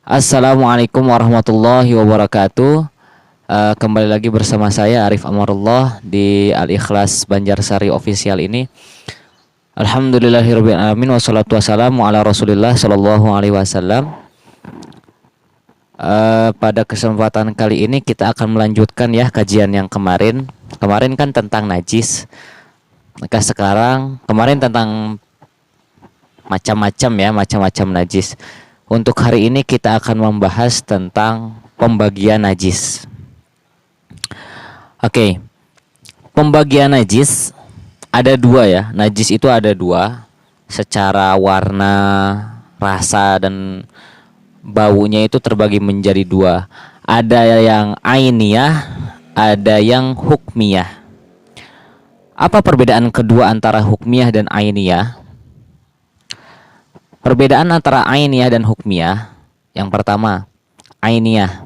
Assalamualaikum warahmatullahi wabarakatuh. Kembali lagi bersama saya Arif Amarullah di Al Ikhlas Banjarsari Official ini. Alhamdulillahirabbil alamin wassalatu wassalamu ala Rasulillah sallallahu alaihi wasallam. Pada kesempatan kali ini kita akan melanjutkan ya kajian yang kemarin. Kemarin kan tentang najis. Maka sekarang kemarin tentang macam-macam najis. Untuk hari ini kita akan membahas tentang pembagian najis. Oke, pembagian najis ada dua ya. Najis itu ada dua, secara warna, rasa, dan baunya itu terbagi menjadi dua. Ada yang ainiyah, ada yang hukmiyah. Apa perbedaan kedua antara hukmiyah dan ainiyah? Perbedaan antara ainiyah dan hukmiyah. Yang pertama, ainiyah.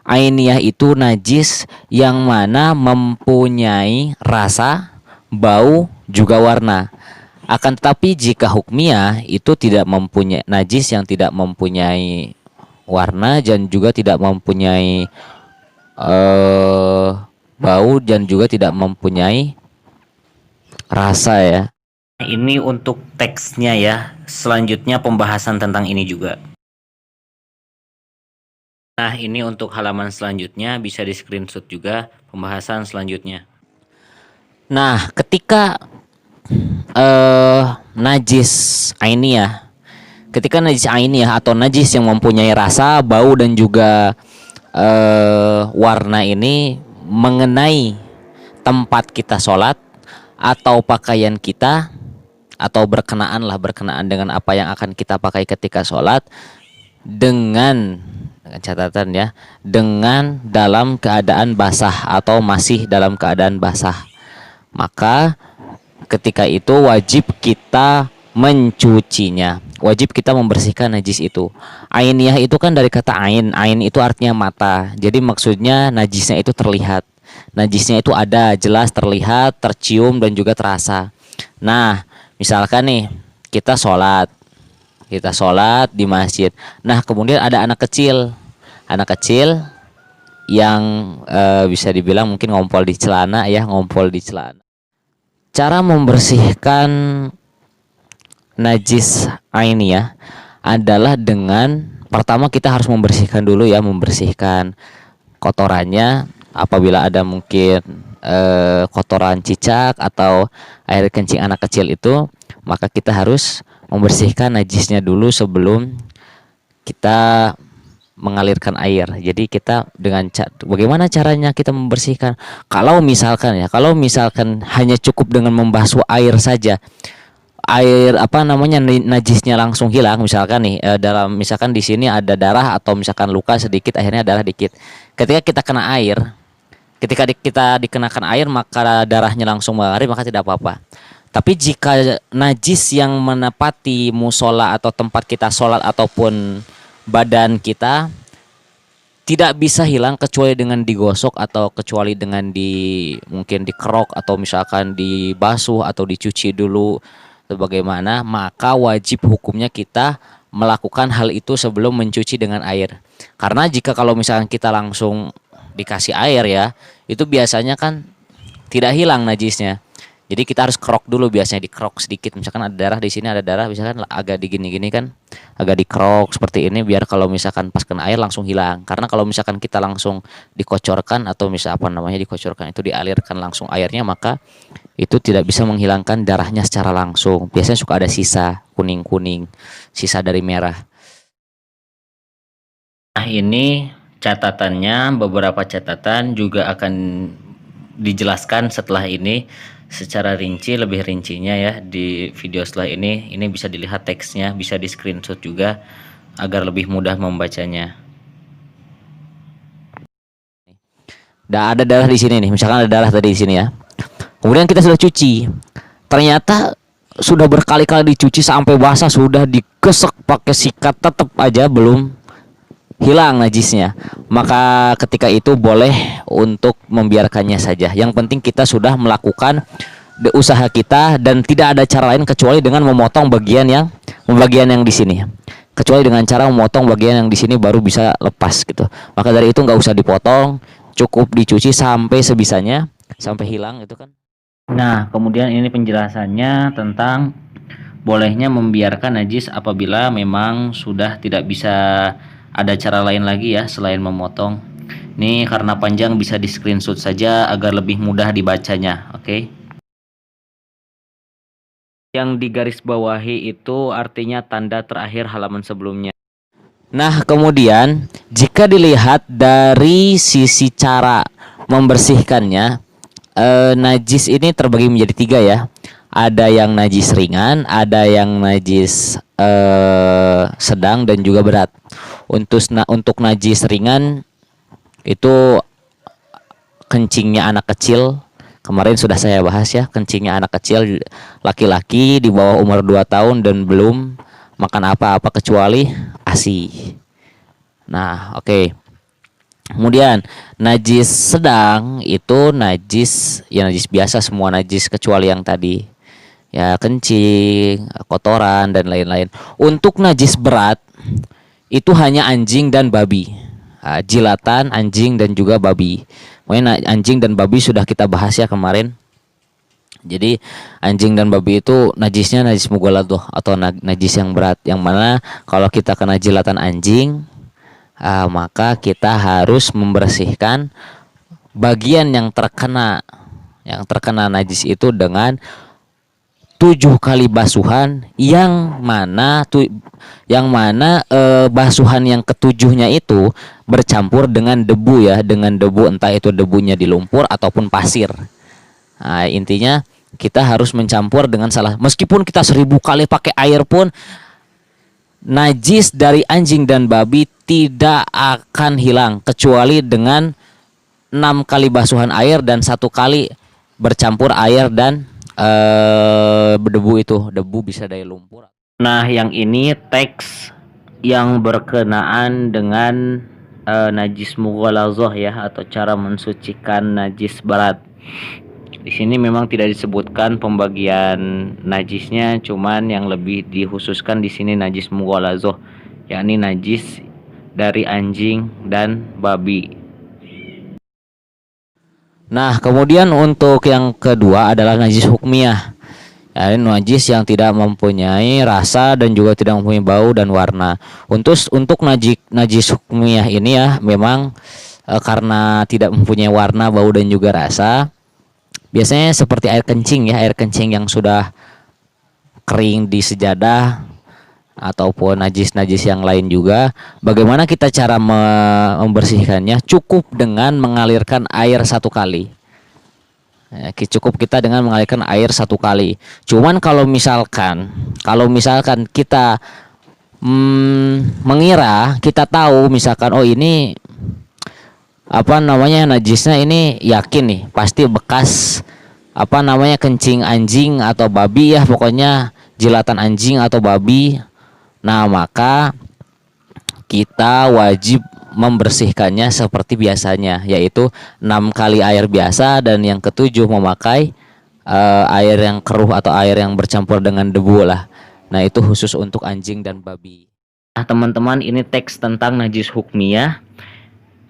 Ainiyah itu najis yang mana mempunyai rasa, bau, juga warna. Akan tetapi jika hukmiyah itu tidak mempunyai, najis yang tidak mempunyai warna dan juga tidak mempunyai bau dan juga tidak mempunyai rasa ya. Ini untuk teksnya ya. Selanjutnya pembahasan tentang ini juga. Nah, ini untuk halaman selanjutnya, bisa di screenshot juga pembahasan selanjutnya. Nah, ketika najis ainiyah, ketika najis ainiyah atau najis yang mempunyai rasa, bau, dan juga warna ini mengenai tempat kita sholat atau pakaian kita, atau berkenaan dengan apa yang akan kita pakai ketika sholat, dengan catatan ya, dengan dalam keadaan basah atau masih dalam keadaan basah, maka ketika itu wajib kita mencucinya, wajib kita membersihkan najis itu. Ainiyah itu kan dari kata ain, ain itu artinya mata, jadi maksudnya najisnya itu terlihat, najisnya itu ada, jelas terlihat, tercium, dan juga terasa. Nah, misalkan nih kita sholat di masjid. Nah, kemudian ada anak kecil yang bisa dibilang mungkin ngompol di celana. Cara membersihkan najis ainiyah adalah dengan pertama kita harus membersihkan dulu ya, membersihkan kotorannya. Apabila ada mungkin kotoran cicak atau air kencing anak kecil itu, maka kita harus membersihkan najisnya dulu sebelum kita mengalirkan air. Jadi kita bagaimana caranya kita membersihkan? Kalau misalkan hanya cukup dengan membasuh air saja, najisnya langsung hilang. Misalkan nih misalkan di sini ada darah atau misalkan luka sedikit, akhirnya darah dikit. Ketika kita kena air, ketika kita dikenakan air, maka darahnya langsung mengalir, maka tidak apa-apa. Tapi jika najis yang menepati musola atau tempat kita sholat ataupun badan kita tidak bisa hilang kecuali dengan digosok atau kecuali dengan mungkin dikerok atau misalkan dibasuh atau dicuci dulu sebagaimana, maka wajib hukumnya kita melakukan hal itu sebelum mencuci dengan air. Karena kalau misalkan kita langsung dikasih air ya, itu biasanya kan tidak hilang najisnya. Jadi kita harus kerok dulu, biasanya dikerok sedikit. Misalkan ada darah di sini, ada darah, misalkan agak digini-gini kan, agak dikerok seperti ini biar kalau misalkan pas kena air langsung hilang. Karena kalau misalkan kita langsung dikocorkan atau dikocorkan itu dialirkan langsung airnya, maka itu tidak bisa menghilangkan darahnya secara langsung. Biasanya suka ada sisa kuning-kuning, sisa dari merah. Nah, ini catatannya, beberapa catatan juga akan dijelaskan setelah ini secara rinci, lebih rincinya ya di video setelah ini. Ini bisa dilihat teksnya, bisa di screenshot juga agar lebih mudah membacanya. Ada darah di sini nih, misalkan ada darah tadi di sini ya. Kemudian kita sudah cuci, ternyata sudah berkali-kali dicuci sampai basah, sudah digesek pakai sikat, tetap aja belum hilang najisnya, maka ketika itu boleh untuk membiarkannya saja. Yang penting kita sudah melakukan usaha kita dan tidak ada cara lain kecuali dengan memotong bagian yang di sini. kecuali dengan cara memotong bagian yang di sini baru bisa lepas gitu. Maka dari itu nggak usah dipotong, cukup dicuci sampai sebisanya, sampai hilang itu kan. Nah, kemudian ini penjelasannya tentang bolehnya membiarkan najis apabila memang sudah tidak bisa ada cara lain lagi ya selain memotong. Ini karena panjang bisa di screenshot saja agar lebih mudah dibacanya, oke? Yang digarisbawahi itu artinya tanda terakhir halaman sebelumnya. Nah, kemudian jika dilihat dari sisi cara membersihkannya, najis ini terbagi menjadi tiga ya. Ada yang najis ringan, ada yang najis sedang dan juga berat. Untuk najis ringan itu kencingnya anak kecil. Kemarin sudah saya bahas ya, kencingnya anak kecil laki-laki di bawah umur 2 tahun dan belum makan apa-apa kecuali ASI. Nah, oke. Kemudian najis sedang itu najis ya najis biasa, semua najis kecuali yang tadi. Ya kencing, kotoran dan lain-lain. Untuk najis berat itu hanya anjing dan babi. Jilatan anjing dan juga babi. Pokoknya anjing dan babi sudah kita bahas ya kemarin. Jadi anjing dan babi itu najisnya najis mughaladhah atau najis yang berat, yang mana kalau kita kena jilatan anjing, maka kita harus membersihkan bagian yang terkena najis itu dengan 7 kali basuhan, yang mana basuhan yang ketujuhnya itu bercampur dengan debu ya, dengan debu, entah itu debunya di lumpur ataupun pasir. Nah, intinya kita harus mencampur dengan meskipun kita 1000 kali pakai air pun najis dari anjing dan babi tidak akan hilang kecuali dengan 6 kali basuhan air dan 1 kali bercampur air dan debu bisa dari lumpur. Nah, yang ini teks yang berkenaan dengan najis mughaladhah ya, atau cara mensucikan najis berat. Di sini memang tidak disebutkan pembagian najisnya, cuman yang lebih dikhususkan di sini najis mughaladhah, yakni najis dari anjing dan babi. Nah, kemudian untuk yang kedua adalah najis hukmiyah. Ya, najis yang tidak mempunyai rasa dan juga tidak mempunyai bau dan warna. Untuk najis hukmiyah ini ya memang karena tidak mempunyai warna, bau dan juga rasa. Biasanya seperti air kencing ya, air kencing yang sudah kering di sejadah ataupun najis-najis yang lain juga. Bagaimana kita cara membersihkannya? Cukup dengan mengalirkan air 1 kali. Cukup kita dengan mengalirkan air 1 kali. Cuman kalau misalkan kita mengira, kita tahu misalkan oh ini najisnya ini yakin nih pasti bekas kencing anjing atau babi ya, pokoknya jilatan anjing atau babi. Nah, maka kita wajib membersihkannya seperti biasanya, yaitu 6 kali air biasa dan yang ketujuh memakai air yang keruh atau air yang bercampur dengan debu lah. Nah, itu khusus untuk anjing dan babi. Nah, teman-teman, ini teks tentang najis hukmiyah.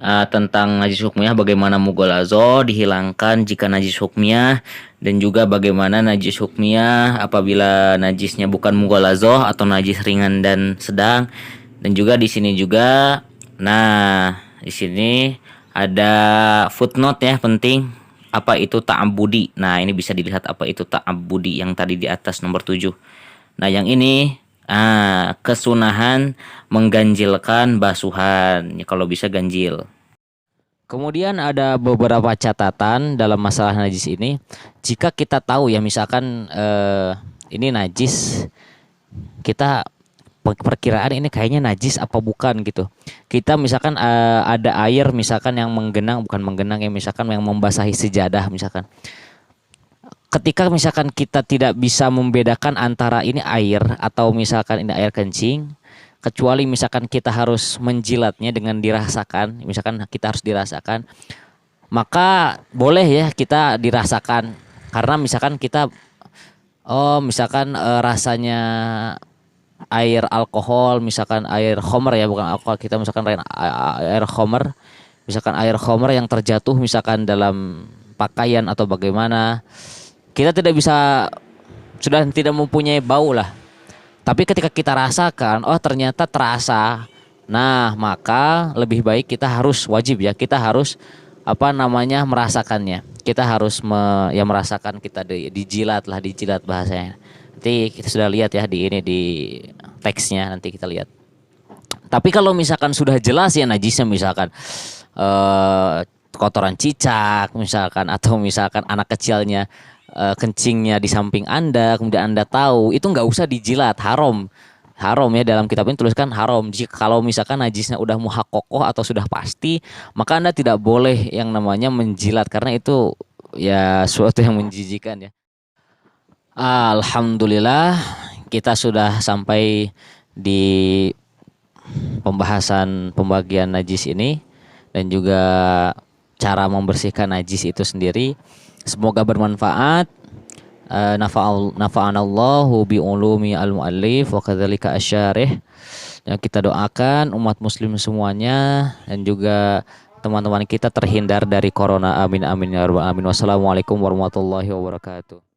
Tentang najis hukmiyah, bagaimana mughaladhah dihilangkan jika najis hukmiyah, dan juga bagaimana najis hukmiyah apabila najisnya bukan mughaladhah atau najis ringan dan sedang. Dan juga di sini juga, nah di sini ada footnote ya, penting, apa itu ta'abbudi. Nah, ini bisa dilihat apa itu ta'abbudi yang tadi di atas nomor 7. Nah, yang ini kesunahan mengganjilkan basuhan ya, kalau bisa ganjil. Kemudian ada beberapa catatan dalam masalah najis ini. Jika kita tahu ya misalkan ini najis, kita perkiraan ini kayaknya najis apa bukan gitu. Kita misalkan ada air misalkan yang bukan menggenang ya, misalkan yang membasahi sejadah misalkan. Ketika misalkan kita tidak bisa membedakan antara ini air atau misalkan ini air kencing, kecuali misalkan kita harus menjilatnya dengan dirasakan, misalkan kita harus dirasakan, maka boleh ya kita dirasakan. Karena misalkan kita rasanya air alkohol, misalkan air khamr ya, bukan alkohol, kita misalkan air khamr, misalkan air khamr yang terjatuh misalkan dalam pakaian atau bagaimana, kita tidak bisa, sudah tidak mempunyai bau lah. Tapi ketika kita rasakan, oh ternyata terasa. Nah, maka lebih baik kita harus wajib ya, kita harus apa namanya merasakannya. Kita harus ya merasakan, kita dijilat lah, dijilat bahasanya. Nanti kita sudah lihat ya di ini di teksnya, nanti kita lihat. Tapi kalau misalkan sudah jelas ya najisnya, misalkan eh kotoran cicak misalkan, atau misalkan anak kecilnya kencingnya di samping Anda, kemudian Anda tahu, itu nggak usah dijilat, haram. Haram ya, dalam kitab ini tuliskan haram. Jika kalau misalkan najisnya udah muhakokoh atau sudah pasti, maka Anda tidak boleh yang namanya menjilat, karena itu ya suatu yang menjijikan ya. Alhamdulillah, kita sudah sampai di pembahasan pembagian najis ini, dan juga cara membersihkan najis itu sendiri. Semoga bermanfaat. Nafa'anallahu bi ulumi al-muallif wa kadzalika asyarih. Dan kita doakan umat muslim semuanya dan juga teman-teman kita terhindar dari corona. Amin amin ya rabbal alamin. Wassalamualaikum warahmatullahi wabarakatuh.